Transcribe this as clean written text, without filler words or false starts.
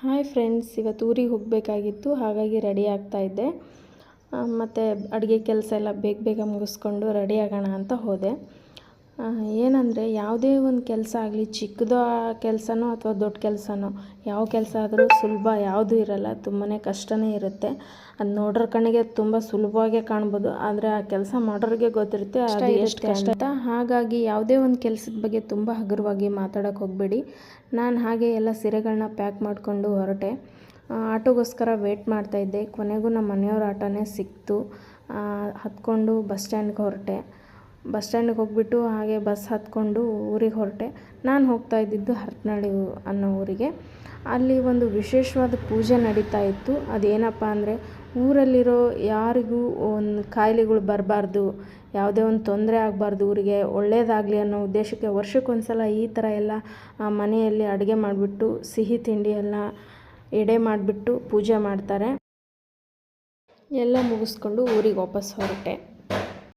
Hi friends, ಇವತ್ತು ಊರಿಗೆ ಹೋಗಬೇಕಾಗಿತ್ತು. ಹಾಗಾಗಿ ರೆಡಿ ಆಗ್ತಾಯಿದ್ದೆ. ಮತ್ತು ಅಡುಗೆ ಕೆಲಸ ಎಲ್ಲ ಬೇಗ ಬೇಗ ಮುಗಿಸ್ಕೊಂಡು ರೆಡಿ ಆಗೋಣ ಅಂತ ಹೋದೆ. ಏನಂದರೆ ಯಾವುದೇ ಒಂದು ಕೆಲಸ ಆಗಲಿ, ಚಿಕ್ಕದ ಕೆಲಸನೋ ಅಥವಾ ದೊಡ್ಡ ಕೆಲಸನೋ, ಯಾವ ಕೆಲಸ ಆದರೂ ಸುಲಭ ಯಾವುದೂ ಇರಲ್ಲ, ತುಂಬಾ ಕಷ್ಟನೇ ಇರುತ್ತೆ. ಅದು ನೋಡ್ರ ಕಣ್ಣಿಗೆ ತುಂಬ ಸುಲಭವಾಗೇ ಕಾಣ್ಬೋದು, ಆದರೆ ಆ ಕೆಲಸ ಮಾಡೋರಿಗೆ ಗೊತ್ತಿರುತ್ತೆ ಅದು ಎಷ್ಟು ಕಷ್ಟ ಅಂತ. ಹಾಗಾಗಿ ಯಾವುದೇ ಒಂದು ಕೆಲಸದ ಬಗ್ಗೆ ತುಂಬ ಹಗುರವಾಗಿ ಮಾತಾಡೋಕ್ಕೆ ಹೋಗಬೇಡಿ. ನಾನು ಹಾಗೆ ಎಲ್ಲ ಸೀರೆಗಳನ್ನ ಪ್ಯಾಕ್ ಮಾಡಿಕೊಂಡು ಹೊರಟೆ. ಆಟೋಗೋಸ್ಕರ ವೇಟ್ ಮಾಡ್ತಾಯಿದ್ದೆ. ಕೊನೆಗೂ ನಮ್ಮ ಮನೆಯವ್ರ ಆಟೋನೇ ಸಿಕ್ತು. ಹತ್ಕೊಂಡು ಬಸ್ ಸ್ಟ್ಯಾಂಡ್ಗೆ ಹೊರಟೆ. ಬಸ್ ಸ್ಟ್ಯಾಂಡಿಗೆ ಹೋಗಿಬಿಟ್ಟು ಹಾಗೆ ಬಸ್ ಹತ್ಕೊಂಡು ಊರಿಗೆ ಹೊರಟೆ. ನಾನು ಹೋಗ್ತಾ ಇದ್ದಿದ್ದು ಹರಪನಹಳ್ಳಿ ಅನ್ನೋ ಊರಿಗೆ. ಅಲ್ಲಿ ಒಂದು ವಿಶೇಷವಾದ ಪೂಜೆ ನಡೀತಾ ಇತ್ತು. ಅದೇನಪ್ಪ ಅಂದರೆ, ಊರಲ್ಲಿರೋ ಯಾರಿಗೂ ಒಂದು ಕಾಯಿಲೆಗಳು ಬರಬಾರ್ದು, ಯಾವುದೇ ಒಂದು ತೊಂದರೆ ಆಗಬಾರ್ದು, ಊರಿಗೆ ಒಳ್ಳೆಯದಾಗಲಿ ಅನ್ನೋ ಉದ್ದೇಶಕ್ಕೆ ವರ್ಷಕ್ಕೊಂದ್ಸಲ ಈ ಥರ ಎಲ್ಲ ಮನೆಯಲ್ಲಿ ಅಡುಗೆ ಮಾಡಿಬಿಟ್ಟು ಸಿಹಿ ತಿಂಡಿ ಎಲ್ಲ ಎಡೆ ಮಾಡಿಬಿಟ್ಟು ಪೂಜೆ ಮಾಡ್ತಾರೆ. ಎಲ್ಲ ಮುಗಿಸ್ಕೊಂಡು ಊರಿಗೆ ವಾಪಸ್ ಹೊರಟೆ.